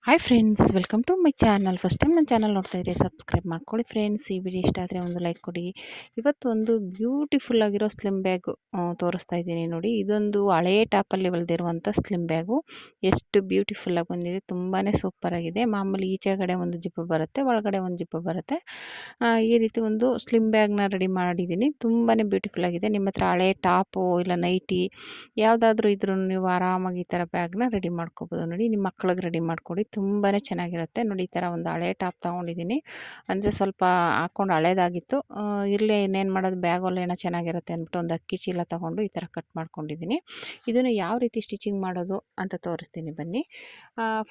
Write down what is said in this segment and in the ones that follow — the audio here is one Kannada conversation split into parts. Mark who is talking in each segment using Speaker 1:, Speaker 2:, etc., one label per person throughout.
Speaker 1: Hi friends, welcome to my channel. First time ನನ್ನ ಚಾನಲ್ ನೋಡ್ತಾ ಇದ್ದರೆ ಸಬ್ಸ್ಕ್ರೈಬ್ ಮಾಡ್ಕೊಳ್ಳಿ ಫ್ರೆಂಡ್ಸ್. ಈ ವಿಡಿಯೋ ಇಷ್ಟ ಆದರೆ ಒಂದು ಲೈಕ್ ಕೊಡಿ. ಇವತ್ತು ಒಂದು ಬ್ಯೂಟಿಫುಲ್ ಆಗಿರೋ ಸ್ಲಿಮ್ ಬ್ಯಾಗ್ ತೋರಿಸ್ತಾ ಇದ್ದೀನಿ ನೋಡಿ. ಇದೊಂದು ಹಳೇ ಟಾಪಲ್ಲಿ ಹೊಲ್ದಿರುವಂಥ ಸ್ಲಿಮ್ ಬ್ಯಾಗು. ಎಷ್ಟು ಬ್ಯೂಟಿಫುಲ್ಲಾಗಿ ಬಂದಿದೆ, ತುಂಬಾ ಸೂಪರಾಗಿದೆ. ಮಾಮೂಲಿ ಈಚೆಗಡೆ ಒಂದು ಜಿಪ್ಪು ಬರುತ್ತೆ, ಒಳಗಡೆ ಒಂದು ಜಿಪ್ಪು ಬರುತ್ತೆ. ಈ ರೀತಿ ಒಂದು ಸ್ಲಿಮ್ ಬ್ಯಾಗ್ನ ರೆಡಿ ಮಾಡಿದ್ದೀನಿ. ತುಂಬಾ ಬ್ಯೂಟಿಫುಲ್ಲಾಗಿದೆ. ನಿಮ್ಮ ಹತ್ರ ಹಳೇ ಟಾಪು ಇಲ್ಲ ನೈಟಿ ಯಾವುದಾದ್ರೂ ಇದ್ರೂ ನೀವು ಆರಾಮಾಗಿ ಈ ಥರ ಬ್ಯಾಗ್ನ ರೆಡಿ ಮಾಡ್ಕೋಬೋದು ನೋಡಿ. ನಿಮ್ಮ ಮಕ್ಳಿಗೆ ರೆಡಿ ಮಾಡಿಕೊಡಿ, ತುಂಬಾ ಚೆನ್ನಾಗಿರುತ್ತೆ ನೋಡಿ. ಈ ಥರ ಒಂದು ಹಳೆ ಟಾಪ್ ತೊಗೊಂಡಿದ್ದೀನಿ, ಅಂದರೆ ಸ್ವಲ್ಪ ಹಾಕ್ಕೊಂಡು ಹಳೇದಾಗಿತ್ತು. ಇರಲಿ, ಇನ್ನೇನು ಮಾಡೋದು, ಬ್ಯಾಗಲ್ಲಿ ಏನೋ ಚೆನ್ನಾಗಿರುತ್ತೆ ಅಂದ್ಬಿಟ್ಟು ಒಂದು ಅಕ್ಕಿ ಚೀಲ ತೊಗೊಂಡು ಈ ಥರ ಕಟ್ ಮಾಡ್ಕೊಂಡಿದ್ದೀನಿ. ಇದನ್ನು ಯಾವ ರೀತಿ ಸ್ಟಿಚಿಂಗ್ ಮಾಡೋದು ಅಂತ ತೋರಿಸ್ತೀನಿ ಬನ್ನಿ.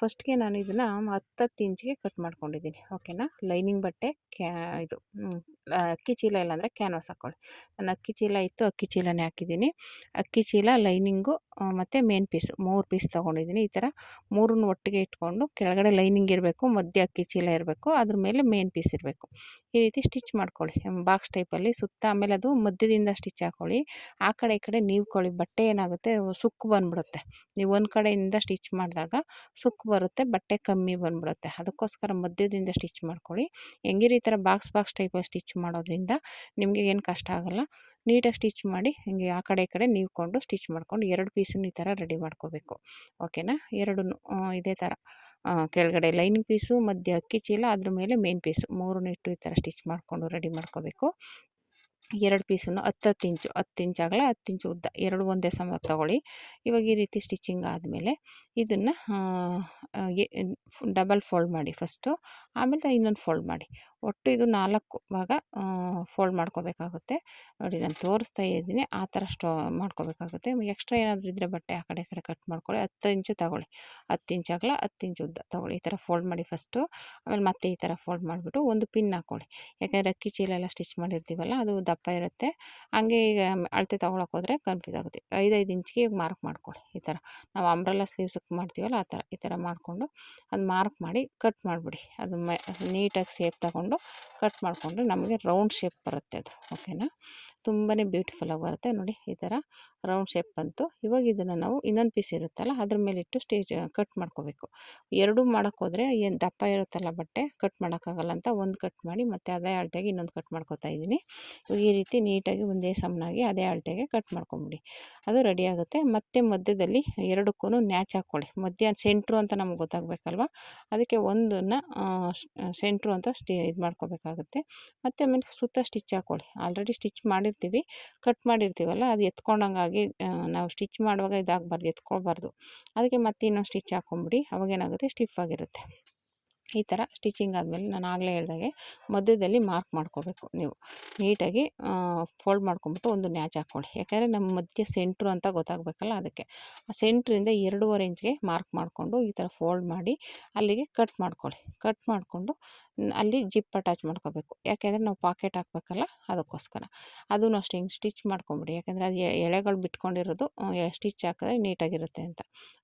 Speaker 1: ಫಸ್ಟ್ಗೆ ನಾನು ಇದನ್ನು 10 ಇಂಚಿಗೆ ಕಟ್ ಮಾಡ್ಕೊಂಡಿದ್ದೀನಿ. ಓಕೆನಾ. ಲೈನಿಂಗ್ ಬಟ್ಟೆ ಇದು ಅಕ್ಕಿ ಚೀಲ ಇಲ್ಲಾಂದರೆ ಕ್ಯಾನ್ವಾಸ್ ಹಾಕ್ಕೊಳ್ಳಿ. ನಾನು ಅಕ್ಕಿ ಚೀಲ ಇತ್ತು, ಅಕ್ಕಿ ಚೀಲನೇ ಹಾಕಿದ್ದೀನಿ. ಅಕ್ಕಿ ಚೀಲ, ಲೈನಿಂಗು ಮತ್ತು ಮೇನ್ ಪೀಸು 3 ಪೀಸ್ ತೊಗೊಂಡಿದ್ದೀನಿ. ಈ ಥರ ಮೂರನ್ನು ಒಟ್ಟಿಗೆ ಇಟ್ಕೊಂಡು ಕೆಳಗಡೆ ಲೈನಿಂಗ್ ಇರಬೇಕು, ಮಧ್ಯೆ ಅಕ್ಕಿ ಚೀಲ ಇರಬೇಕು, ಅದ್ರ ಮೇಲೆ ಮೇನ್ ಪೀಸ್ ಇರಬೇಕು. ಈ ರೀತಿ ಸ್ಟಿಚ್ ಮಾಡ್ಕೊಳ್ಳಿ ಬಾಕ್ಸ್ ಟೈಪಲ್ಲಿ ಸುತ್ತ. ಆಮೇಲೆ ಅದು ಮಧ್ಯದಿಂದ ಸ್ಟಿಚ್ ಹಾಕ್ಕೊಳ್ಳಿ. ಆ ಕಡೆ ಈ ಕಡೆ ನೀವ್ಕೊಳ್ಳಿ. ಬಟ್ಟೆ ಏನಾಗುತ್ತೆ, ಸುಕ್ಕು ಬಂದ್ಬಿಡುತ್ತೆ. ನೀವು ಒಂದು ಕಡೆಯಿಂದ ಸ್ಟಿಚ್ ಮಾಡಿದಾಗ ಸುಕ್ಕು ಬರುತ್ತೆ, ಬಟ್ಟೆ ಕಮ್ಮಿ ಬಂದ್ಬಿಡುತ್ತೆ. ಅದಕ್ಕೋಸ್ಕರ ಮಧ್ಯದಿಂದ ಸ್ಟಿಚ್ ಮಾಡ್ಕೊಳ್ಳಿ. ಹೆಂಗಿರೋ ಈ ಥರ ಬಾಕ್ಸ್ ಟೈಪಲ್ಲಿ ಸ್ಟಿಚ್ ಮಾಡೋದ್ರಿಂದ ನಿಮಗೆ ಏನು ಕಷ್ಟ ಆಗೋಲ್ಲ. ನೀಟಾಗಿ ಸ್ಟಿಚ್ ಮಾಡಿ ಹಿಂಗೆ ಆ ಕಡೆ ಈ ಕಡೆ ನೀವ್ಕೊಂಡು ಸ್ಟಿಚ್ ಮಾಡ್ಕೊಂಡು 2 ಪೀಸನ್ನು ಈ ಥರ ರೆಡಿ ಮಾಡ್ಕೋಬೇಕು. ಓಕೆನಾ. ಎರಡನ್ನೂ ಇದೇ ಥರ ಕೆಳಗಡೆ ಲೈನಿಂಗ್ ಪೀಸು, ಮಧ್ಯ ಅಕ್ಕಿ ಚೀಲ, ಅದ್ರ ಮೇಲೆ ಮೇನ್ ಪೀಸು 3 ಇಟ್ಟು ಈ ಥರ ಸ್ಟಿಚ್ ಮಾಡಿಕೊಂಡು ರೆಡಿ ಮಾಡ್ಕೋಬೇಕು. 2 ಪೀಸನ್ನು 10 ಇಂಚು, 10 ಇಂಚ್ ಅಗಲ, 10 ಇಂಚು ಉದ್ದ, ಎರಡು ಒಂದೇ ಸಮ ತೊಗೊಳ್ಳಿ. ಇವಾಗ ಈ ರೀತಿ ಸ್ಟಿಚಿಂಗ್ ಆದಮೇಲೆ ಇದನ್ನು ಡಬಲ್ ಫೋಲ್ಡ್ ಮಾಡಿ ಫಸ್ಟು, ಆಮೇಲೆ ಇನ್ನೊಂದು ಫೋಲ್ಡ್ ಮಾಡಿ. ಒಟ್ಟು ಇದು 4 ಭಾಗ ಫೋಲ್ಡ್ ಮಾಡ್ಕೋಬೇಕಾಗುತ್ತೆ ನೋಡಿ. ನಾನು ತೋರಿಸ್ತಾ ಇದ್ದೀನಿ, ಆ ಥರ ಮಾಡ್ಕೋಬೇಕಾಗುತ್ತೆ. ಎಕ್ಸ್ಟ್ರಾ ಏನಾದರೂ ಇದ್ದರೆ ಬಟ್ಟೆ ಆ ಕಡೆ ಈ ಕಡೆ ಕಟ್ ಮಾಡ್ಕೊಳ್ಳಿ. 10 ಇಂಚು ತೊಗೊಳ್ಳಿ, 10 ಇಂಚ್ ಅಗಲ, 10 ಇಂಚು ಉದ್ದ ತೊಗೊಳ್ಳಿ. ಈ ಥರ ಫೋಲ್ಡ್ ಮಾಡಿ ಫಸ್ಟು. ಆಮೇಲೆ ಮತ್ತೆ ಈ ಥರ ಫೋಲ್ಡ್ ಮಾಡಿಬಿಟ್ಟು ಒಂದು ಪಿನ್ ಹಾಕ್ಕೊಳ್ಳಿ. ಯಾಕೆಂದರೆ ಅಕ್ಕಿ ಚೀಲ ಎಲ್ಲ ಸ್ಟಿಚ್ ಮಾಡಿರ್ತೀವಲ್ಲ, ಅದು ದಪ್ಪ ಇರುತ್ತೆ. ಹಂಗೆ ಈಗ ಅಳತೆ ತೊಗೊಳಕ್ಕೆ ಹೋದರೆ ಕನ್ಫ್ಯೂಸ್ ಆಗುತ್ತೆ. 5 ಇಂಚಿಗೆ ಮಾರ್ಕ್ ಮಾಡ್ಕೊಳ್ಳಿ. ಈ ಥರ ನಾವು ಅಂಬ್ರೆಲಾ ಸ್ಲೀವ್ಸಕ್ಕೆ ಮಾಡ್ತೀವಲ್ಲ ಆ ಥರ ಈ ಥರ ಮಾಡಿಕೊಂಡು ಅದು ಮಾರ್ಕ್ ಮಾಡಿ ಕಟ್ ಮಾಡಿಬಿಡಿ. ಅದು ನೀಟಾಗಿ ಶೇಪ್ ತಗೊಂಡು ಕಟ್ ಮಾಡಿಕೊಂಡ್ರೆ ನಮಗೆ ರೌಂಡ್ ಶೇಪ್ ಬರುತ್ತೆ ಅದು. ಓಕೆನಾ. ತುಂಬಾ ಬ್ಯೂಟಿಫುಲ್ಲಾಗಿ ಬರುತ್ತೆ ನೋಡಿ. ಈ ಥರ ರೌಂಡ್ ಶೇಪ್ ಬಂತು. ಇವಾಗ ಇದನ್ನು ನಾವು ಇನ್ನೊಂದು ಪೀಸ್ ಇರುತ್ತಲ್ಲ ಅದ್ರ ಮೇಲೆ ಇಟ್ಟು ಕಟ್ ಮಾಡ್ಕೋಬೇಕು. ಎರಡೂ ಮಾಡೋಕ್ಕೋದ್ರೆ ಏನು ದಪ್ಪ ಇರುತ್ತಲ್ಲ ಬಟ್ಟೆ, ಕಟ್ ಮಾಡೋಕ್ಕಾಗಲ್ಲ ಅಂತ ಒಂದು ಕಟ್ ಮಾಡಿ ಮತ್ತೆ ಅದೇ ಅಳತೆಗೆ ಇನ್ನೊಂದು ಕಟ್ ಮಾಡ್ಕೊತಾ ಇದ್ದೀನಿ. ಈ ರೀತಿ ನೀಟಾಗಿ ಒಂದೇ ಸಮನಾಗಿ ಅದೇ ಅಳತೆಗೆ ಕಟ್ ಮಾಡ್ಕೊಂಬಿಡಿ. ಅದು ರೆಡಿ ಆಗುತ್ತೆ. ಮತ್ತು ಮಧ್ಯದಲ್ಲಿ ಎರಡಕ್ಕೂ ನ್ಯಾಚ್ ಹಾಕ್ಕೊಳ್ಳಿ. ಮಧ್ಯ ಸೆಂಟ್ರು ಅಂತ ನಮ್ಗೆ ಗೊತ್ತಾಗಬೇಕಲ್ವ, ಅದಕ್ಕೆ ಒಂದನ್ನು ಸೆಂಟ್ರು ಅಂತ ಇದು ಮಾಡ್ಕೋಬೇಕಾಗುತ್ತೆ. ಮತ್ತು ಆಮೇಲೆ ಸುತ್ತ ಸ್ಟಿಚ್ ಹಾಕ್ಕೊಳ್ಳಿ. ಆಲ್ರೆಡಿ ಸ್ಟಿಚ್ ಮಾಡಿರ್ತೀವಿ, ಕಟ್ ಮಾಡಿರ್ತೀವಲ್ಲ, ಅದು ಎತ್ಕೊಂಡಂಗಾಗಿ ನಾವು ಸ್ಟಿಚ್ ಮಾಡುವಾಗ ಇದಾಗಬಾರ್ದು, ಎತ್ಕೊಳ್ಬಾರ್ದು. ಅದಕ್ಕೆ ಮತ್ತೆ ಇನ್ನೊಂದು ಸ್ಟಿಚ್ ಹಾಕ್ಕೊಂಬಿಡಿ. ಅವಾಗೇನಾಗುತ್ತೆ, ಸ್ಟಿಫ್ ಆಗಿರುತ್ತೆ. ಈ ಥರ ಸ್ಟಿಚಿಂಗ್ ಆದಮೇಲೆ ನಾನು ಆಗಲೇ ಹೇಳ್ದಾಗೆ ಮಧ್ಯದಲ್ಲಿ ಮಾರ್ಕ್ ಮಾಡ್ಕೋಬೇಕು. ನೀವು ನೀಟಾಗಿ ಫೋಲ್ಡ್ ಮಾಡ್ಕೊಂಬಿಟ್ಟು ಒಂದು ನ್ಯಾಚ್ ಹಾಕ್ಕೊಳ್ಳಿ. ಯಾಕೆಂದರೆ ನಮ್ಮ ಮಧ್ಯ ಸೆಂಟ್ರು ಅಂತ ಗೊತ್ತಾಗಬೇಕಲ್ಲ, ಅದಕ್ಕೆ ಆ ಸೆಂಟ್ರಿಂದ 2.5 ಇಂಚ್ಗೆ ಮಾರ್ಕ್ ಮಾಡಿಕೊಂಡು ಈ ಥರ ಫೋಲ್ಡ್ ಮಾಡಿ ಅಲ್ಲಿಗೆ ಕಟ್ ಮಾಡ್ಕೊಳ್ಳಿ. ಕಟ್ ಮಾಡಿಕೊಂಡು ಅಲ್ಲಿ ಜಿಪ್ ಅಟ್ಯಾಚ್ ಮಾಡ್ಕೋಬೇಕು. ಯಾಕೆಂದರೆ ನಾವು ಪಾಕೆಟ್ ಹಾಕಬೇಕಲ್ಲ, ಅದಕ್ಕೋಸ್ಕರ. ಅದೂ ಅಷ್ಟೇ ಹಿಂಗೆ ಸ್ಟಿಚ್ ಮಾಡ್ಕೊಂಬಿಡಿ. ಯಾಕೆಂದರೆ ಅದು ಎಳೆಗಳು ಬಿಟ್ಕೊಂಡಿರೋದು ಸ್ಟಿಚ್ ಹಾಕಿದ್ರೆ ನೀಟಾಗಿರುತ್ತೆ ಅಂತ.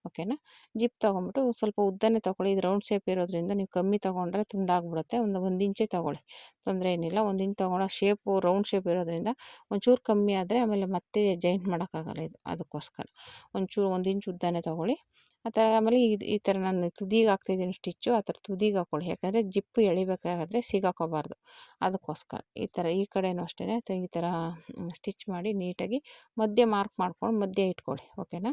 Speaker 1: ಓಕೆನಾ. ಜಿಪ್ ತೊಗೊಂಬಿಟ್ಟು ಸ್ವಲ್ಪ ಉದ್ದನೇ ತೊಗೊಳ್ಳಿ. ಇದು ರೌಂಡ್ ಶೇಪ್ ಇರೋದ್ರಿಂದ ನೀವು ಕಮ್ಮಿ ತೊಗೊಂಡ್ರೆ ತುಂಡಾಗ್ಬಿಡುತ್ತೆ. ಒಂದು ಇಂಚೇ ತೊಗೊಳ್ಳಿ, ತೊಂದರೆ ಏನಿಲ್ಲ. 1 ಇಂಚ್ ತೊಗೊಳ್ಳೋ ಶೇಪು ರೌಂಡ್ ಶೇಪ್ ಇರೋದ್ರಿಂದ ಒಂಚೂರು ಕಮ್ಮಿ ಆದರೆ ಆಮೇಲೆ ಮತ್ತೆ ಜಾಯಿಂಟ್ ಮಾಡೋಕ್ಕಾಗಲ್ಲ ಇದು, ಅದಕ್ಕೋಸ್ಕರ. ಒಂಚೂರು 1 ಇಂಚ್ ಉದ್ದನೇ ತೊಗೊಳ್ಳಿ. ಆ ಥರ ಆಮೇಲೆ ಈ ಥರ ನಾನು ತುದಿಗೆ ಹಾಕ್ತಾಯಿದ್ದೀನಿ ಸ್ಟಿಚ್ಚು, ಆ ಥರ ತುದಿಗೆ ಹಾಕ್ಕೊಳ್ಳಿ. ಯಾಕಂದರೆ ಜಿಪ್ಪು ಎಳಿಬೇಕಾದ್ರೆ ಸಿಗಾಕೋಬಾರ್ದು, ಅದಕ್ಕೋಸ್ಕರ. ಈ ಥರ ಈ ಕಡೆಯೂ ಅಷ್ಟೇ ಈ ಥರ ಸ್ಟಿಚ್ ಮಾಡಿ ನೀಟಾಗಿ ಮಧ್ಯೆ ಮಾರ್ಕ್ ಮಾಡ್ಕೊಂಡು ಮಧ್ಯೆ ಇಟ್ಕೊಳ್ಳಿ. ಓಕೆನಾ.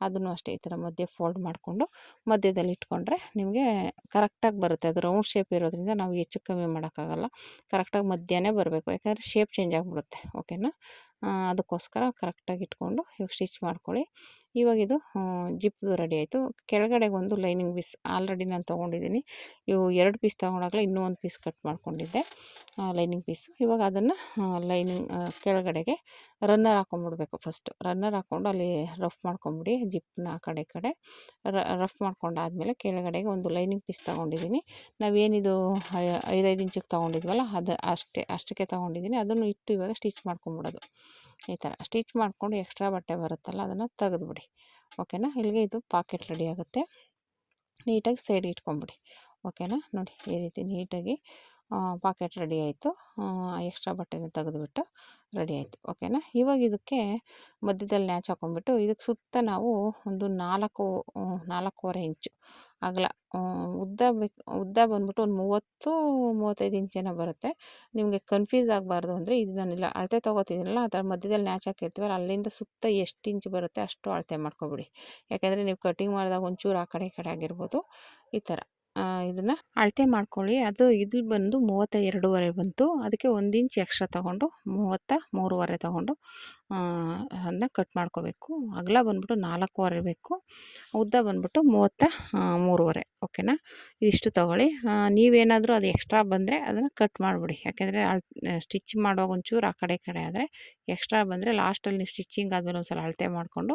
Speaker 1: ಅದನ್ನು ಅಷ್ಟೇ ಈ ಥರ ಮಧ್ಯೆ ಫೋಲ್ಡ್ ಮಾಡಿಕೊಂಡು ಮಧ್ಯದಲ್ಲಿ ಇಟ್ಕೊಂಡ್ರೆ ನಿಮಗೆ ಕರೆಕ್ಟಾಗಿ ಬರುತ್ತೆ. ಅದು ರೌಂಡ್ ಶೇಪ್ ಇರೋದ್ರಿಂದ ನಾವು ಹೆಚ್ಚು ಕಮ್ಮಿ ಮಾಡೋಕ್ಕಾಗಲ್ಲ. ಕರೆಕ್ಟಾಗಿ ಮಧ್ಯನೇ ಬರಬೇಕು, ಯಾಕಂದರೆ ಶೇಪ್ ಚೇಂಜ್ ಆಗಿಬಿಡುತ್ತೆ. ಓಕೆನಾ. ಅದಕ್ಕೋಸ್ಕರ ಕರೆಕ್ಟಾಗಿ ಇಟ್ಕೊಂಡು ಇವಾಗ ಸ್ಟಿಚ್ ಮಾಡ್ಕೊಳ್ಳಿ. ಇವಾಗ ಇದು ಜಿಪ್ದು ರೆಡಿ ಆಯಿತು. ಕೆಳಗಡೆಗೆ ಒಂದು ಲೈನಿಂಗ್ ಪೀಸ್ ಆಲ್ರೆಡಿ ನಾನು ತೊಗೊಂಡಿದ್ದೀನಿ. ಇವು 2 ಪೀಸ್ ತೊಗೊಂಡಾಗಲೇ ಇನ್ನೂ 1 ಪೀಸ್ ಕಟ್ ಮಾಡ್ಕೊಂಡಿದ್ದೆ ಲೈನಿಂಗ್ ಪೀಸು. ಇವಾಗ ಅದನ್ನು ಲೈನಿಂಗ್ ಕೆಳಗಡೆಗೆ ರನ್ನರ್ ಹಾಕೊಂಡ್ಬಿಡ್ಬೇಕು. ಫಸ್ಟು ರನ್ನರ್ ಹಾಕ್ಕೊಂಡು ಅಲ್ಲಿ ರಫ್ ಮಾಡ್ಕೊಂಬಿಡಿ ಜಿಪ್ಪನ್ನ ಆ ಕಡೆ ಈ ಕಡೆ. ರಫ್ ಮಾಡ್ಕೊಂಡಾದ್ಮೇಲೆ ಕೆಳಗಡೆಗೆ ಒಂದು ಲೈನಿಂಗ್ ಪೀಸ್ ತೊಗೊಂಡಿದ್ದೀನಿ. ನಾವೇನಿದು 5 ಇಂಚಿಗೆ ತೊಗೊಂಡಿದ್ವಲ್ಲ, ಅದು ಅಷ್ಟಕ್ಕೆ ತೊಗೊಂಡಿದ್ದೀನಿ. ಅದನ್ನು ಇಟ್ಟು ಇವಾಗ ಸ್ಟಿಚ್ ಮಾಡ್ಕೊಂಬಿಡೋದು. ಈ ಥರ ಸ್ಟಿಚ್ ಮಾಡಿಕೊಂಡು ಎಕ್ಸ್ಟ್ರಾ ಬಟ್ಟೆ ಬರುತ್ತಲ್ಲ, ಅದನ್ನು ತೆಗೆದುಬಿಡಿ. ಓಕೆನಾ. ಇಲ್ಲಿಗೆ ಇದು ಪಾಕೆಟ್ ರೆಡಿ ಆಗುತ್ತೆ. ನೀಟಾಗಿ ಸೈಡ್ ಇಟ್ಕೊಂಬಿಡಿ. ಓಕೆನಾ. ನೋಡಿ ಈ ರೀತಿ ನೀಟಾಗಿ ಪಾಕೆಟ್ ರೆಡಿ ಆಯಿತು. ಎಕ್ಸ್ಟ್ರಾ ಬಟ್ಟೆನ ತೆಗೆದುಬಿಟ್ಟು ರೆಡಿ ಆಯಿತು. ಓಕೆನಾ. ಇವಾಗ ಇದಕ್ಕೆ ಮಧ್ಯದಲ್ಲಿ ನ್ಯಾಚ್ ಹಾಕೊಂಡ್ಬಿಟ್ಟು ಇದಕ್ಕೆ ಸುತ್ತ ನಾವು ಒಂದು 4 4.25 ಇಂಚು ಅಗಲ. ಉದ್ದ ಬಂದ್ಬಿಟ್ಟು ಒಂದು 35 ಇಂಚೇನೋ ಬರುತ್ತೆ. ನಿಮಗೆ ಕನ್ಫ್ಯೂಸ್ ಆಗಬಾರ್ದು ಅಂದರೆ ಇದು ನಾನಿಲ್ಲ ಅಳತೆ ತೊಗೋತಿದ್ದೀನಲ್ಲ ಅದರ ಮಧ್ಯದಲ್ಲಿ ನ್ಯಾಚ್ ಹಾಕಿರ್ತೀವಲ್ಲ ಅಲ್ಲಿಂದ ಸುತ್ತ ಎಷ್ಟು ಇಂಚ್ ಬರುತ್ತೆ ಅಷ್ಟು ಅಳತೆ ಮಾಡ್ಕೊಬಿಡಿ. ಯಾಕೆಂದರೆ ನೀವು ಕಟಿಂಗ್ ಮಾಡಿದಾಗ ಒಂಚೂರು ಆ ಕಡೆ ಈ ಕಡೆ ಆಗಿರ್ಬೋದು. ಈ ಥರ ಇದನ್ನು ಅಳತೆ ಮಾಡ್ಕೊಳ್ಳಿ. ಅದು ಇದು ಬಂದು 32.5 ಬಂತು. ಅದಕ್ಕೆ 1 ಇಂಚ್ ಎಕ್ಸ್ಟ್ರಾ ತೊಗೊಂಡು 33.5 ತೊಗೊಂಡು ಅದನ್ನ ಕಟ್ ಮಾಡ್ಕೋಬೇಕು. ಅಗಲ ಬಂದ್ಬಿಟ್ಟು 4.25 ಬೇಕು. ಉದ್ದ ಬಂದ್ಬಿಟ್ಟು 33.5. ಓಕೆನಾ. ಇದಿಷ್ಟು ತೊಗೊಳ್ಳಿ. ನೀವೇನಾದರೂ ಅದು ಎಕ್ಸ್ಟ್ರಾ ಬಂದರೆ ಅದನ್ನು ಕಟ್ ಮಾಡಿಬಿಡಿ. ಯಾಕೆಂದರೆ ಸ್ಟಿಚ್ ಮಾಡುವಾಗ ಒಂಚೂರು ಆ ಕಡೆ ಈ ಕಡೆ ಆದರೆ ಎಕ್ಸ್ಟ್ರಾ ಬಂದರೆ ಲಾಸ್ಟಲ್ಲಿ ನೀವು ಸ್ಟಿಚಿಂಗ್ ಆದಮೇಲೆ ಒಂದು ಸಲ ಅಳತೆ ಮಾಡಿಕೊಂಡು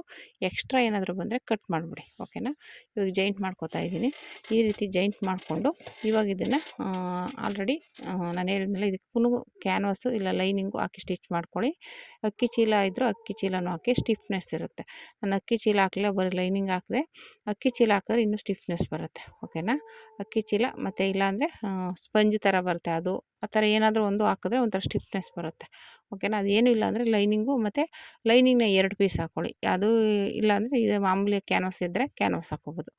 Speaker 1: ಎಕ್ಸ್ಟ್ರಾ ಏನಾದರೂ ಬಂದರೆ ಕಟ್ ಮಾಡಿಬಿಡಿ. ಓಕೆನಾ. ಇವಾಗ ಜಾಯಿಂಟ್ ಮಾಡ್ಕೋತಾ ಇದ್ದೀನಿ. ಈ ರೀತಿ ಜಾಯಿಂಟ್ ಮಾಡಿಕೊಂಡು ಇವಾಗ ಇದನ್ನು ಆಲ್ರೆಡಿ ನಾನು ಹೇಳಿದ್ನಲ್ಲ ಇದಕ್ಕೆ ಕ್ಯಾನ್ವಾಸು ಇಲ್ಲ ಲೈನಿಂಗು ಹಾಕಿ ಸ್ಟಿಚ್ ಮಾಡ್ಕೊಳ್ಳಿ. ಅಕ್ಕಿ ಚೀಲ ಇದ್ದರೂ ಅಕ್ಕಿ ಚೀಲನೂ ಹಾಕಿ ಸ್ಟಿಫ್ನೆಸ್ ಇರುತ್ತೆ. ನಾನು ಅಕ್ಕಿ ಚೀಲ ಹಾಕಲಿಲ್ಲ, ಬರೀ ಲೈನಿಂಗ್ ಹಾಕಿದೆ. ಅಕ್ಕಿ ಚೀಲ ಹಾಕಿದ್ರೆ ಇನ್ನೂ ಸ್ಟಿಫ್ನೆಸ್ ಬರುತ್ತೆ. ಓಕೆನಾ. ಅಕ್ಕಿ ಚೀಲ ಮತ್ತು ಇಲ್ಲಾಂದರೆ ಸ್ಪಂಜ್ ಥರ ಬರುತ್ತೆ, ಅದು ಆ ಥರ ಏನಾದರೂ ಒಂದು ಹಾಕಿದ್ರೆ ಒಂಥರ ಸ್ಟಿಫ್ನೆಸ್ ಬರುತ್ತೆ. ಓಕೆನಾ. ಅದೇನೂ ಇಲ್ಲ ಅಂದರೆ ಲೈನಿಂಗು ಮತ್ತು ಲೈನಿಂಗ್ನ 2 ಪೀಸ್ ಹಾಕ್ಕೊಳ್ಳಿ. ಅದು ಇಲ್ಲಾಂದರೆ ಇದು ಮಾಮೂಲಿ ಕ್ಯಾನ್ವಾಸ್ ಇದ್ದರೆ ಕ್ಯಾನ್ವಾಸ್ ಹಾಕ್ಕೋಬೋದು.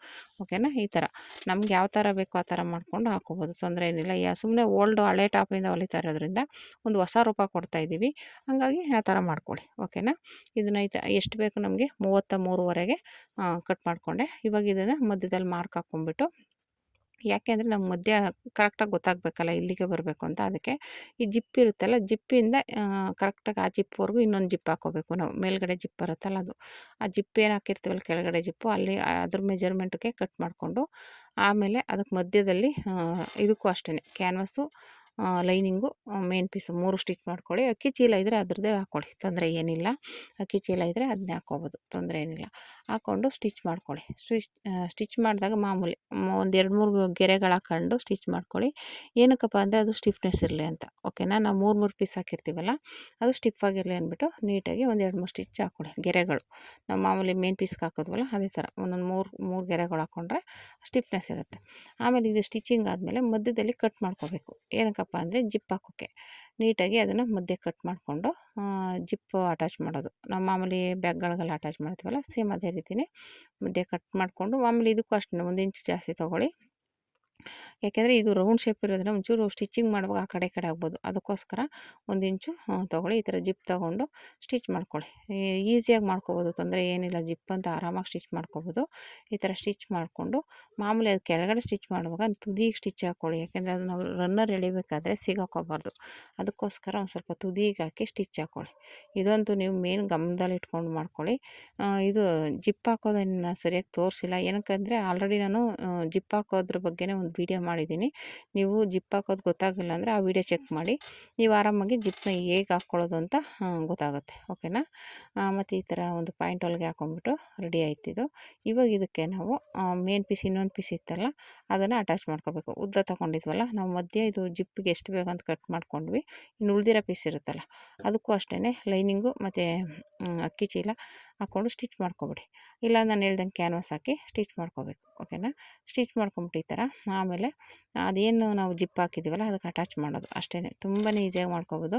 Speaker 1: ಓಕೆನಾ. ಈ ಥರ ನಮ್ಗೆ ಯಾವ ಥರ ಬೇಕೋ ಆ ಥರ ಮಾಡ್ಕೊಂಡು ಹಾಕ್ಕೋಬೋದು, ತೊಂದರೆ ಏನಿಲ್ಲ. ಸುಮ್ಮನೆ ಹಳೆ ಟಾಪಿಂದ ಹೊಲಿತಾ ಇರೋದ್ರಿಂದ ಒಂದು ಹೊಸ ರೂಪ ಕೊಡ್ತಾಯಿದ್ದೀವಿ, ಹಾಗಾಗಿ ಆ ಥರ ಮಾಡ್ಕೊಳ್ಳಿ. ಓಕೆನಾ. ಇದನ್ನು ಎಷ್ಟು ಬೇಕು ನಮಗೆ 33.5ಗೆ ಕಟ್ ಮಾಡಿಕೊಂಡೆ. ಇವಾಗ ಇದನ್ನು ಮಧ್ಯದಲ್ಲಿ ಮಾರ್ಕ್ ಹಾಕ್ಕೊಂಬಿಟ್ಟು, ಯಾಕೆ ಅಂದರೆ ನಮ್ಗೆ ಮಧ್ಯ ಕರೆಕ್ಟಾಗಿ ಗೊತ್ತಾಗಬೇಕಲ್ಲ ಇಲ್ಲಿಗೆ ಬರಬೇಕು ಅಂತ, ಅದಕ್ಕೆ ಈ ಜಿಪ್ ಇರುತ್ತಲ್ಲ ಜಿಪ್ಪಿಂದ ಕರೆಕ್ಟಾಗಿ ಆ ಜಿಪ್ವರೆಗೂ ಇನ್ನೊಂದು ಜಿಪ್ ಹಾಕ್ಕೋಬೇಕು ನಾವು. ಮೇಲ್ಗಡೆ ಜಿಪ್ ಬರುತ್ತಲ್ಲ ಅದು, ಆ ಜಿಪ್ ಏನು ಹಾಕಿರ್ತೀವಲ್ಲ ಕೆಳಗಡೆ ಜಿಪ್ಪು, ಅಲ್ಲಿ ಅದ್ರ ಮೆಜರ್ಮೆಂಟ್ಗೆ ಕಟ್ ಮಾಡಿಕೊಂಡು ಆಮೇಲೆ ಅದಕ್ಕೆ ಮಧ್ಯದಲ್ಲಿ ಇದಕ್ಕೂ ಅಷ್ಟೇ canvas lining main piece 3 stitch ಮಾಡ್ಕೊಳ್ಳಿ. ಅಕ್ಕಿ ಚೀಲ ಇದ್ದರೆ ಅದ್ರದ್ದೇ ಹಾಕ್ಕೊಳ್ಳಿ, ತೊಂದರೆ ಏನಿಲ್ಲ. ಅಕ್ಕಿ ಚೀಲ ಇದ್ದರೆ ಅದನ್ನೇ ಹಾಕ್ಕೋಬೋದು, ತೊಂದರೆ ಏನಿಲ್ಲ. ಹಾಕ್ಕೊಂಡು ಸ್ಟಿಚ್ ಮಾಡ್ಕೊಳ್ಳಿ. ಸ್ಟಿಚ್ ಮಾಡಿದಾಗ ಮಾಮೂಲಿ ಒಂದು 2-3 ಗೆರೆಗಳು ಹಾಕ್ಕೊಂಡು ಸ್ಟಿಚ್ ಮಾಡ್ಕೊಳ್ಳಿ. ಏನಕ್ಕಪ್ಪ ಅಂದರೆ ಅದು ಸ್ಟಿಫ್ನೆಸ್ ಇರಲಿ ಅಂತ. ಓಕೆನಾ. ನಾವು 3 ಪೀಸ್ ಹಾಕಿರ್ತೀವಲ್ಲ ಅದು ಸ್ಟಿಫ್ ಆಗಿರಲಿ ಅಂದ್ಬಿಟ್ಟು ನೀಟಾಗಿ ಒಂದು 2-3 ಸ್ಟಿಚ್ ಹಾಕ್ಕೊಳ್ಳಿ. ಗೆರೆಗಳು ನಾವು ಮಾಮೂಲಿ ಮೇನ್ ಪೀಸ್ಗೆ ಹಾಕೋದ್ವಲ್ಲ ಅದೇ ಥರ ಒಂದೊಂದು 3 ಗೆರೆಗಳು ಹಾಕ್ಕೊಂಡ್ರೆ ಸ್ಟಿಫ್ನೆಸ್ ಇರುತ್ತೆ. ಆಮೇಲೆ ಇದು ಸ್ಟಿಚಿಂಗ್ ಆದಮೇಲೆ ಮಧ್ಯದಲ್ಲಿ ಕಟ್ ಮಾಡ್ಕೋಬೇಕು. ಏನಕ್ಕಪ್ಪ ಅಂದರೆ ಜಿಪ್ ಹಾಕೋಕ್ಕೆ. ನೀಟಾಗಿ ಅದನ್ನು ಮಧ್ಯೆ ಕಟ್ ಮಾಡಿಕೊಂಡು ಜಿಪ್ಪು ಅಟ್ಯಾಚ್ ಮಾಡೋದು. ನಾವು ಮಾಮೂಲಿ ಬ್ಯಾಗ್ಗಳಿಗೆಲ್ಲ ಅಟ್ಯಾಚ್ ಮಾಡ್ತೀವಲ್ಲ ಸೇಮ್ ಅದೇ ರೀತಿಯೇ ಮಧ್ಯೆ ಕಟ್ ಮಾಡಿಕೊಂಡು ಮಾಮೂಲಿ ಇದಕ್ಕೂ ಅಷ್ಟೇ 1 ಇಂಚ್ ಜಾಸ್ತಿ ತೊಗೊಳ್ಳಿ. ಯಾಕೆಂದರೆ ಇದು ರೌಂಡ್ ಶೇಪ್ ಇರೋದ್ರಿಂದ ಒಂಚೂರು ಸ್ಟಿಚಿಂಗ್ ಮಾಡುವಾಗ ಆ ಕಡೆ ಈ ಕಡೆ ಆಗ್ಬೋದು, ಅದಕ್ಕೋಸ್ಕರ 1 ಇಂಚು ತೊಗೊಳ್ಳಿ. ಈ ಥರ ಜಿಪ್ ತೊಗೊಂಡು ಸ್ಟಿಚ್ ಮಾಡ್ಕೊಳ್ಳಿ. ಈಸಿಯಾಗಿ ಮಾಡ್ಕೋಬೋದು, ತೊಂದರೆ ಏನಿಲ್ಲ. ಜಿಪ್ ಅಂತ ಆರಾಮಾಗಿ ಸ್ಟಿಚ್ ಮಾಡ್ಕೋಬೋದು. ಈ ಥರ ಸ್ಟಿಚ್ ಮಾಡಿಕೊಂಡು ಮಾಮೂಲಿ ಅದು ಕೆಳಗಡೆ ಸ್ಟಿಚ್ ಮಾಡುವಾಗ ತುದಿಗೆ ಸ್ಟಿಚ್ ಹಾಕ್ಕೊಳ್ಳಿ. ಯಾಕೆಂದರೆ ಅದು ನಾವು ರನ್ನರ್ ಎಳಿಬೇಕಾದ್ರೆ ಸಿಗಾಕೋಬಾರ್ದು, ಅದಕ್ಕೋಸ್ಕರ ಒಂದು ಸ್ವಲ್ಪ ತುದಿಗೆ ಹಾಕಿ ಸ್ಟಿಚ್ ಹಾಕ್ಕೊಳ್ಳಿ. ಇದಂತೂ ನೀವು ಮೇನ್ ಗಮನದಲ್ಲಿ ಇಟ್ಕೊಂಡು ಮಾಡ್ಕೊಳ್ಳಿ. ಇದು ಜಿಪ್ ಹಾಕೋದನ್ನು ಸರಿಯಾಗಿ ತೋರಿಸಿಲ್ಲ, ಏನಕ್ಕಂದರೆ ಆಲ್ರೆಡಿ ನಾನು ಜಿಪ್ ಹಾಕೋದ್ರ ಬಗ್ಗೆನೇ ಒಂದು ವೀಡಿಯೋ ಮಾಡಿದ್ದೀನಿ. ನೀವು ಜಿಪ್ ಹಾಕೋದು ಗೊತ್ತಾಗಿಲ್ಲ ಅಂದರೆ ಆ ವಿಡಿಯೋ ಚೆಕ್ ಮಾಡಿ, ನೀವು ಆರಾಮಾಗಿ ಜಿಪ್ಪನ್ನ ಹೇಗೆ ಹಾಕ್ಕೊಳ್ಳೋದು ಅಂತ ಗೊತ್ತಾಗುತ್ತೆ. ಓಕೆನಾ. ಮತ್ತು ಈ ಥರ ಒಂದು ಪಾಯಿಂಟ್ ಹೊಲಿಗೆ ಹಾಕ್ಕೊಂಬಿಟ್ಟು ರೆಡಿ ಆಯ್ತಿದ್ದು. ಇವಾಗ ಇದಕ್ಕೆ ನಾವು ಮೇನ್ ಪೀಸ್ ಇನ್ನೊಂದು ಪೀಸ್ ಇತ್ತಲ್ಲ ಅದನ್ನು ಅಟ್ಯಾಚ್ ಮಾಡ್ಕೋಬೇಕು. ಉದ್ದ ತೊಗೊಂಡಿದ್ವಲ್ಲ ನಾವು ಮಧ್ಯೆ ಇದು ಜಿಪ್ಪಿಗೆ ಎಷ್ಟು ಬೇಕಂತ ಕಟ್ ಮಾಡ್ಕೊಂಡ್ವಿ. ಇನ್ನು ಉಳಿದಿರೋ ಪೀಸ್ ಇರುತ್ತಲ್ಲ ಅದಕ್ಕೂ ಅಷ್ಟೇ ಲೈನಿಂಗು ಮತ್ತು ಅಕ್ಕಿ ಚೀಲ ಹಾಕ್ಕೊಂಡು ಸ್ಟಿಚ್ ಮಾಡ್ಕೊಬಿಡಿ. ಇಲ್ಲ ನಾನು ಹೇಳ್ದಂಗೆ ಕ್ಯಾನ್ವಾಸ್ ಹಾಕಿ ಸ್ಟಿಚ್ ಮಾಡ್ಕೋಬೇಕು. ಓಕೆನಾ. ಸ್ಟಿಚ್ ಮಾಡ್ಕೊಂಬಿಟ್ಟು ಈ ಥರ ಆಮೇಲೆ ಅದೇನು ನಾವು ಜಿಪ್ ಹಾಕಿದ್ದೀವಲ್ಲ ಅದಕ್ಕೆ ಅಟ್ಯಾಚ್ ಮಾಡೋದು ಅಷ್ಟೇ. ತುಂಬಾ ಈಸಿಯಾಗಿ ಮಾಡ್ಕೋಬೋದು.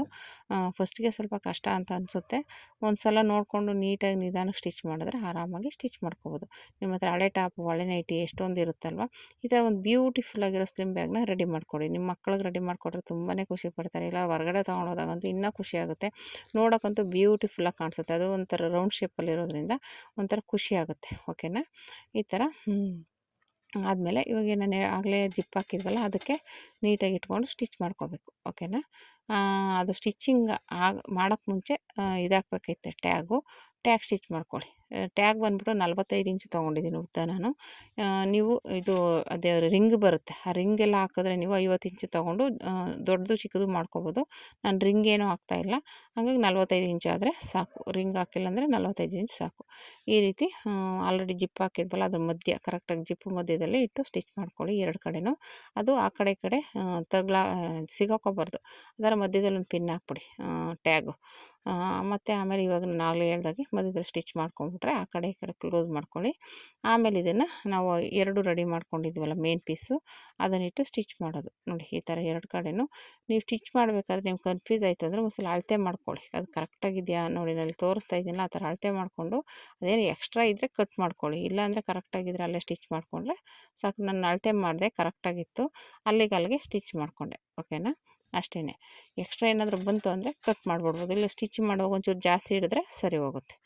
Speaker 1: ಫಸ್ಟಿಗೆ ಸ್ವಲ್ಪ ಕಷ್ಟ ಅಂತ ಅನಿಸುತ್ತೆ, ಒಂದು ಸಲ ನೋಡಿಕೊಂಡು ನೀಟಾಗಿ ನಿಧಾನಕ್ಕೆ ಸ್ಟಿಚ್ ಮಾಡಿದ್ರೆ ಆರಾಮಾಗಿ ಸ್ಟಿಚ್ ಮಾಡ್ಕೋಬೋದು. ನಿಮ್ಮ ಹತ್ರ ಹಳೆ ಟಾಪು ಹಳೆ ನೈಟಿ ಎಷ್ಟೊಂದು ಇರುತ್ತಲ್ವ, ಈ ಥರ ಒಂದು ಬ್ಯೂಟಿಫುಲ್ಲಾಗಿರೋ ಸ್ಲಿಮ್ ಬ್ಯಾಗ್ನ ರೆಡಿ ಮಾಡಿಕೊಡಿ. ನಿಮ್ಮ ಮಕ್ಳಿಗೆ ರೆಡಿ ಮಾಡಿಕೊಟ್ರೆ ತುಂಬಾ ಖುಷಿ ಪಡ್ತಾರೆ. ಇಲ್ಲ ಹೊರಗಡೆ ತೊಗೊಂಡೋದಾಗಂತೂ ಇನ್ನೂ ಖುಷಿಯಾಗುತ್ತೆ. ನೋಡೋಕ್ಕಂತೂ ಬ್ಯೂಟಿಫುಲ್ಲಾಗಿ ಕಾಣಿಸುತ್ತೆ. ಅದು ಒಂಥರ ರೌಂಡ್ ಶೇಪಲ್ಲಿರೋದ್ರಿಂದ ಒಂಥರ ಖುಷಿ ಆಗುತ್ತೆ. ಓಕೆನಾ. ಈ ಥರ ಆದಮೇಲೆ ಇವಾಗ ನಾನು ಆಗಲೇ ಜಿಪ್ ಹಾಕಿದ್ವಲ್ಲ ಅದಕ್ಕೆ ನೀಟಾಗಿ ಇಟ್ಕೊಂಡು ಸ್ಟಿಚ್ ಮಾಡ್ಕೋಬೇಕು. ಓಕೆನಾ. ಅದು ಸ್ಟಿಚ್ಚಿಂಗ್ ಮಾಡೋಕ್ಕೆ ಮುಂಚೆ ಇದಾಕಬೇಕೈತೆ ಟ್ಯಾಗ್ ಸ್ಟಿಚ್ ಮಾಡ್ಕೊಳ್ಳಿ. ಟ್ಯಾಗ್ ಬಂದ್ಬಿಟ್ಟು 45 ಇಂಚ್ ತೊಗೊಂಡಿದ್ದೀನಿ ಉದ್ದ ನಾನು. ನೀವು ಇದು ಅದೇ ರಿಂಗ್ ಬರುತ್ತೆ, ಆ ರಿಂಗೆಲ್ಲ ಹಾಕಿದ್ರೆ ನೀವು 50 ಇಂಚು ತೊಗೊಂಡು ದೊಡ್ಡದು ಚಿಕ್ಕದು ಮಾಡ್ಕೋಬೋದು. ನಾನು ರಿಂಗ್ ಏನೂ ಹಾಕ್ತಾಯಿಲ್ಲ, ಹಾಗಾಗಿ 45 ಇಂಚ್ ಆದರೆ ಸಾಕು. ರಿಂಗ್ ಹಾಕಿಲ್ಲ ಅಂದರೆ 45 ಇಂಚ್ ಸಾಕು. ಈ ರೀತಿ ಆಲ್ರೆಡಿ ಜಿಪ್ ಹಾಕಿದ್ವಲ್ಲ ಅದ್ರ ಮಧ್ಯ ಕರೆಕ್ಟಾಗಿ ಜಿಪ್ಪು ಮಧ್ಯದಲ್ಲೇ ಇಟ್ಟು ಸ್ಟಿಚ್ ಮಾಡ್ಕೊಳ್ಳಿ 2 ಕಡೆನೂ. ಅದು ಆ ಕಡೆ ಈ ಕಡೆ ಸಿಗಾಕೋಬಾರ್ದು. ಅದರ ಮಧ್ಯದಲ್ಲಿ ಒಂದು ಪಿನ್ ಹಾಕ್ಬಿಡಿ ಟ್ಯಾಗು. ಮತ್ತು ಆಮೇಲೆ ಇವಾಗ ನಾನು ಆಗಲೇ ಹೇಳ್ದಾಗೆ ಮಧ್ಯದಲ್ಲಿ ಸ್ಟಿಚ್ ಮಾಡ್ಕೊಂಡ್ಬಿಟ್ರೆ ಆ ಕಡೆ ಈ ಕಡೆ ಕ್ಲೋಸ್ ಮಾಡ್ಕೊಳ್ಳಿ. ಆಮೇಲೆ ಇದನ್ನು ನಾವು 2 ರೆಡಿ ಮಾಡ್ಕೊಂಡಿದ್ವಲ್ಲ ಮೇನ್ ಪೀಸು, ಅದನ್ನಿಟ್ಟು ಸ್ಟಿಚ್ ಮಾಡೋದು ನೋಡಿ. ಈ ಥರ 2 ಕಡೆನೂ ನೀವು ಸ್ಟಿಚ್ ಮಾಡಬೇಕಾದ್ರೆ ನಿಮ್ಗೆ ಕನ್ಫ್ಯೂಸ್ ಆಯಿತು ಅಂದರೆ ಒಂದ್ಸಲ ಅಳತೆ ಮಾಡ್ಕೊಳ್ಳಿ, ಅದು ಕರೆಕ್ಟಾಗಿದೆಯಾ ನೋಡಿ. ನಾನು ತೋರಿಸ್ತಾ ಇದ್ದೀನಲ್ಲ ಆ ಥರ ಅಳತೆ ಮಾಡಿಕೊಂಡು ಅದೇನು ಎಕ್ಸ್ಟ್ರಾ ಇದ್ದರೆ ಕಟ್ ಮಾಡ್ಕೊಳ್ಳಿ, ಇಲ್ಲಾಂದರೆ ಕರೆಕ್ಟಾಗಿದ್ದರೆ ಅಲ್ಲೇ ಸ್ಟಿಚ್ ಮಾಡಿಕೊಂಡ್ರೆ ಸಾಕು. ನಾನು ಅಳತೆ ಮಾಡಿದೆ, ಕರೆಕ್ಟಾಗಿತ್ತು, ಅಲ್ಲಿಗೆ ಸ್ಟಿಚ್ ಮಾಡಿಕೊಂಡೆ. ಓಕೆನಾ, ಅಷ್ಟೇ. ಎಕ್ಸ್ಟ್ರಾ ಏನಾದರೂ ಬಂತು ಅಂದರೆ ಕಟ್ ಮಾಡಿಬಿಡ್ಬೋದು, ಇಲ್ಲ ಸ್ಟಿಚ್ ಮಾಡುವಾಗ ಒಂಚೂರು ಜಾಸ್ತಿ ಹಿಡಿದ್ರೆ ಸರಿ ಹೋಗುತ್ತೆ.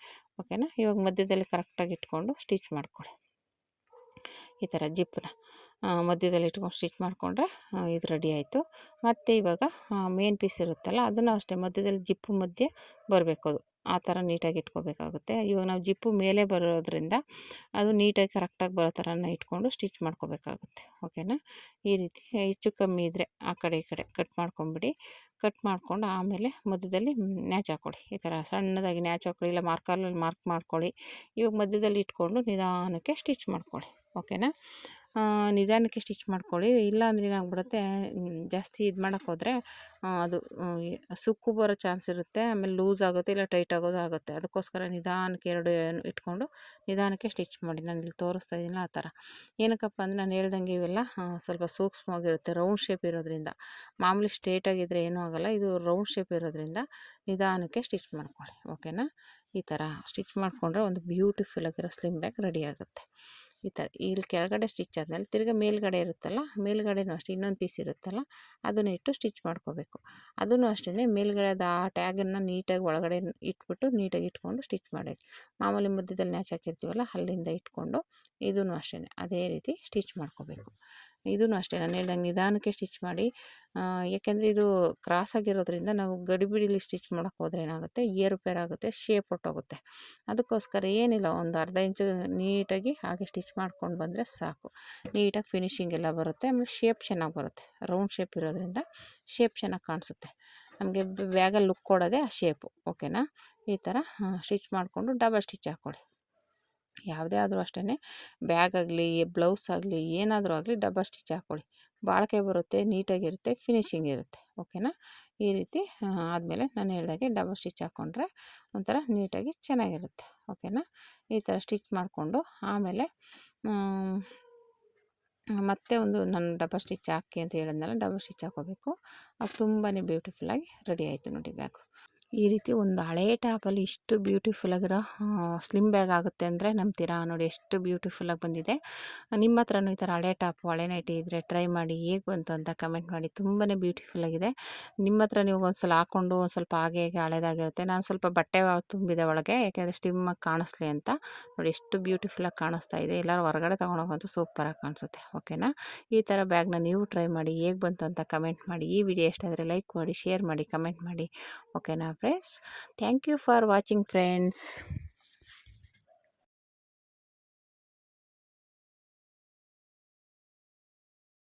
Speaker 1: ಓಕೆನಾ, ಇವಾಗ ಮಧ್ಯದಲ್ಲಿ ಕರೆಕ್ಟಾಗಿ ಇಟ್ಕೊಂಡು ಸ್ಟಿಚ್ ಮಾಡ್ಕೊಳ್ಳಿ. ಈ ಥರ ಜಿಪ್ಪನ್ನ ಮಧ್ಯದಲ್ಲಿ ಇಟ್ಕೊಂಡು ಸ್ಟಿಚ್ ಮಾಡಿಕೊಂಡ್ರೆ ಇದು ರೆಡಿ ಆಯಿತು. ಮತ್ತು ಇವಾಗ ಮೇನ್ ಪೀಸ್ ಇರುತ್ತಲ್ಲ ಅದನ್ನು ಅಷ್ಟೇ ಮಧ್ಯದಲ್ಲಿ ಜಿಪ್ಪು ಮಧ್ಯೆ ಬರಬೇಕು, ಅದು ಆ ಥರ ನೀಟಾಗಿ ಇಟ್ಕೋಬೇಕಾಗುತ್ತೆ. ಇವಾಗ ನಾವು ಜಿಪ್ಪು ಮೇಲೆ ಬರೋದ್ರಿಂದ ಅದು ನೀಟಾಗಿ ಕರೆಕ್ಟಾಗಿ ಬರೋ ಥರನ ಇಟ್ಕೊಂಡು ಸ್ಟಿಚ್ ಮಾಡ್ಕೋಬೇಕಾಗುತ್ತೆ. ಓಕೆನಾ, ಈ ರೀತಿ ಹೆಚ್ಚು ಕಮ್ಮಿ ಇದ್ದರೆ ಆ ಕಡೆ ಈ ಕಡೆ ಕಟ್ ಮಾಡ್ಕೊಂಬಿಡಿ. ಕಟ್ ಮಾಡ್ಕೊಂಡು ಆಮೇಲೆ ಮಧ್ಯದಲ್ಲಿ ನ್ಯಾಚ್ ಹಾಕ್ಕೊಳ್ಳಿ. ಈ ಥರ ಸಣ್ಣದಾಗಿ ನ್ಯಾಚ್ ಹಾಕ್ಕೊಳ್ಳಿ, ಇಲ್ಲ ಮಾರ್ಕರಲ್ಲಿ ಮಾರ್ಕ್ ಮಾಡ್ಕೊಳ್ಳಿ. ಇವಾಗ ಮಧ್ಯದಲ್ಲಿ ಇಟ್ಕೊಂಡು ನಿಧಾನಕ್ಕೆ ಸ್ಟಿಚ್ ಮಾಡ್ಕೊಳ್ಳಿ. ಓಕೆನಾ, ನಿಧಾನಕ್ಕೆ ಸ್ಟಿಚ್ ಮಾಡ್ಕೊಳ್ಳಿ, ಇಲ್ಲಾಂದ್ರೆ ಏನಾಗ್ಬಿಡುತ್ತೆ, ಜಾಸ್ತಿ ಇದು ಮಾಡೋಕ್ಕೋದ್ರೆ ಅದು ಸುಕ್ಕು ಬರೋ ಚಾನ್ಸ್ ಇರುತ್ತೆ, ಆಮೇಲೆ ಲೂಸ್ ಆಗುತ್ತೆ, ಇಲ್ಲ ಟೈಟ್ ಆಗೋದು ಆಗುತ್ತೆ. ಅದಕ್ಕೋಸ್ಕರ ನಿಧಾನಕ್ಕೆ 2 ಇಟ್ಕೊಂಡು ನಿಧಾನಕ್ಕೆ ಸ್ಟಿಚ್ ಮಾಡಿ. ನಾನು ಇಲ್ಲಿ ತೋರಿಸ್ತಾ ಇದ್ದೀನಲ್ಲ ಆ ಥರ. ಏನಕ್ಕಪ್ಪ ಅಂದರೆ ನಾನು ಹೇಳ್ದಂಗೆ ಇವೆಲ್ಲ ಸ್ವಲ್ಪ ಸೂಕ್ಷ್ಮವಾಗಿರುತ್ತೆ, ರೌಂಡ್ ಶೇಪ್ ಇರೋದ್ರಿಂದ. ಮಾಮೂಲಿ ಸ್ಟ್ರೇಟಾಗಿದ್ದರೆ ಏನೂ ಆಗೋಲ್ಲ, ಇದು ರೌಂಡ್ ಶೇಪ್ ಇರೋದ್ರಿಂದ ನಿಧಾನಕ್ಕೆ ಸ್ಟಿಚ್ ಮಾಡ್ಕೊಳ್ಳಿ. ಓಕೆನಾ, ಈ ಥರ ಸ್ಟಿಚ್ ಮಾಡಿಕೊಂಡ್ರೆ ಒಂದು ಬ್ಯೂಟಿಫುಲ್ ಆಗಿರೋ ಸ್ಲಿಮ್ ಬ್ಯಾಗ್ ರೆಡಿ ಆಗುತ್ತೆ. ಈ ಥರ ಇಲ್ಲಿ ಕೆಳಗಡೆ ಸ್ಟಿಚ್ ಆದಮೇಲೆ ತಿರ್ಗಿ ಮೇಲ್ಗಡೆ ಇರುತ್ತಲ್ಲ, ಮೇಲ್ಗಡೆನೂ ಅಷ್ಟೇ ಇನ್ನೊಂದು ಪೀಸ್ ಇರುತ್ತಲ್ಲ ಅದನ್ನು ಇಟ್ಟು ಸ್ಟಿಚ್ ಮಾಡ್ಕೋಬೇಕು. ಅದನ್ನು ಅಷ್ಟೇ ಮೇಲ್ಗಡೆದು ಆ ಟ್ಯಾಗನ್ನು ನೀಟಾಗಿ ಒಳಗಡೆ ಇಟ್ಬಿಟ್ಟು ನೀಟಾಗಿ ಇಟ್ಕೊಂಡು ಸ್ಟಿಚ್ ಮಾಡಿ. ಮಾಮೂಲಿ ಮಧ್ಯದಲ್ಲಿ ನ್ಯಾಚ್ ಹಾಕಿರ್ತೀವಲ್ಲ ಅಲ್ಲಿಂದ ಇಟ್ಕೊಂಡು ಇದೂ ಅಷ್ಟೇ ಅದೇ ರೀತಿ ಸ್ಟಿಚ್ ಮಾಡ್ಕೋಬೇಕು. ಇದೂ ಅಷ್ಟೇ ನಾನು ಹೇಳ್ದಂಗೆ ನಿಧಾನಕ್ಕೆ ಸ್ಟಿಚ್ ಮಾಡಿ, ಏಕೆಂದರೆ ಇದು ಕ್ರಾಸಾಗಿರೋದ್ರಿಂದ ನಾವು ಗಡಿಬಿಡಿಲಿ ಸ್ಟಿಚ್ ಮಾಡೋಕ್ಕೆ ಹೋದ್ರೆ ಏನಾಗುತ್ತೆ, ಏರುಪೇರಾಗುತ್ತೆ, ಶೇಪ್ ಹೊಟ್ಟೋಗುತ್ತೆ. ಅದಕ್ಕೋಸ್ಕರ ಏನಿಲ್ಲ, ಒಂದು ಅರ್ಧ ಇಂಚು ನೀಟಾಗಿ ಹಾಗೆ ಸ್ಟಿಚ್ ಮಾಡ್ಕೊಂಡು ಬಂದರೆ ಸಾಕು. ನೀಟಾಗಿ ಫಿನಿಶಿಂಗ್ ಎಲ್ಲ ಬರುತ್ತೆ, ಆಮೇಲೆ ಶೇಪ್ ಚೆನ್ನಾಗಿ ಬರುತ್ತೆ. ರೌಂಡ್ ಶೇಪ್ ಇರೋದ್ರಿಂದ ಶೇಪ್ ಚೆನ್ನಾಗಿ ಕಾಣಿಸುತ್ತೆ. ನಮಗೆ ಬ್ಯಾಗಲ್ಲಿ ಲುಕ್ ಕೊಡೋದೇ ಆ ಶೇಪು. ಓಕೆನಾ, ಈ ಥರ ಸ್ಟಿಚ್ ಮಾಡಿಕೊಂಡು ಡಬಲ್ ಸ್ಟಿಚ್ ಹಾಕ್ಕೊಳ್ಳಿ. ಯಾವುದೇ ಆದರೂ ಅಷ್ಟೇ, ಬ್ಯಾಗ್ ಆಗಲಿ ಬ್ಲೌಸ್ ಆಗಲಿ ಏನಾದರೂ ಆಗಲಿ ಡಬಲ್ ಸ್ಟಿಚ್ ಹಾಕ್ಕೊಳ್ಳಿ. ಬಾಳಿಕೆ ಬರುತ್ತೆ, ನೀಟಾಗಿರುತ್ತೆ, ಫಿನಿಶಿಂಗ್ ಇರುತ್ತೆ. ಓಕೆನಾ, ಈ ರೀತಿ ಆದಮೇಲೆ ನಾನು ಹೇಳ್ದಾಗೆ ಡಬಲ್ ಸ್ಟಿಚ್ ಹಾಕ್ಕೊಂಡ್ರೆ ಒಂಥರ ನೀಟಾಗಿ ಚೆನ್ನಾಗಿರುತ್ತೆ. ಓಕೆನಾ, ಈ ಥರ ಸ್ಟಿಚ್ ಮಾಡಿಕೊಂಡು ಆಮೇಲೆ ಮತ್ತೆ ಒಂದು ನಾನು ಡಬಲ್ ಸ್ಟಿಚ್ ಹಾಕಿ ಅಂತ ಹೇಳಿದ್ನಲ್ಲ, ಡಬಲ್ ಸ್ಟಿಚ್ ಹಾಕ್ಕೋಬೇಕು. ಅದು ತುಂಬಾ ಬ್ಯೂಟಿಫುಲ್ಲಾಗಿ ರೆಡಿ ಆಯಿತು ನೋಡಿ ಬ್ಯಾಗು. ಈ ರೀತಿ ಒಂದು ಹಳೇ ಟಾಪಲ್ಲಿ ಇಷ್ಟು ಬ್ಯೂಟಿಫುಲ್ಲಾಗಿರೋ ಸ್ಲಿಮ್ ಬ್ಯಾಗ್ ಆಗುತ್ತೆ ಅಂದರೆ ನಂಬ್ತೀರಾ? ನೋಡಿ ಎಷ್ಟು ಬ್ಯೂಟಿಫುಲ್ಲಾಗಿ ಬಂದಿದೆ. ನಿಮ್ಮ ಹತ್ರನೂ ಈ ಥರ ಹಳೆ ಟಾಪು ಹಳೆ ನೈಟಿ ಇದ್ದರೆ ಟ್ರೈ ಮಾಡಿ, ಹೇಗೆ ಬಂತು ಅಂತ ಕಮೆಂಟ್ ಮಾಡಿ. ತುಂಬಾ ಬ್ಯೂಟಿಫುಲ್ಲಾಗಿದೆ. ನಿಮ್ಮ ಹತ್ರ ನೀವು ಒಂದು ಸಲ ಹಾಕ್ಕೊಂಡು ಒಂದು ಸ್ವಲ್ಪ ಹಾಗೆ ಹೀಗೆ ಹಳೇದಾಗಿರುತ್ತೆ. ನಾನು ಸ್ವಲ್ಪ ಬಟ್ಟೆ ತುಂಬಿದೆ ಒಳಗೆ, ಯಾಕೆಂದರೆ ಸ್ಟಿಮ್ಮಾಗಿ ಕಾಣಿಸ್ಲಿ ಅಂತ. ನೋಡಿ ಎಷ್ಟು ಬ್ಯೂಟಿಫುಲ್ಲಾಗಿ ಕಾಣಿಸ್ತಾ ಇದೆ. ಎಲ್ಲರೂ ಹೊರಗಡೆ ತೊಗೊಂಡೋಗಂತೂ ಸೂಪರಾಗಿ ಕಾಣಿಸುತ್ತೆ. ಓಕೆನಾ, ಈ ಥರ ಬ್ಯಾಗ್ನ ನೀವು ಟ್ರೈ ಮಾಡಿ, ಹೇಗೆ ಬಂತು ಅಂತ ಕಮೆಂಟ್ ಮಾಡಿ. ಈ ವಿಡಿಯೋ ಇಷ್ಟ ಆದರೆ ಲೈಕ್ ಮಾಡಿ, ಶೇರ್ ಮಾಡಿ, ಕಮೆಂಟ್ ಮಾಡಿ. ಓಕೆನಾ friends, thank you for watching friends.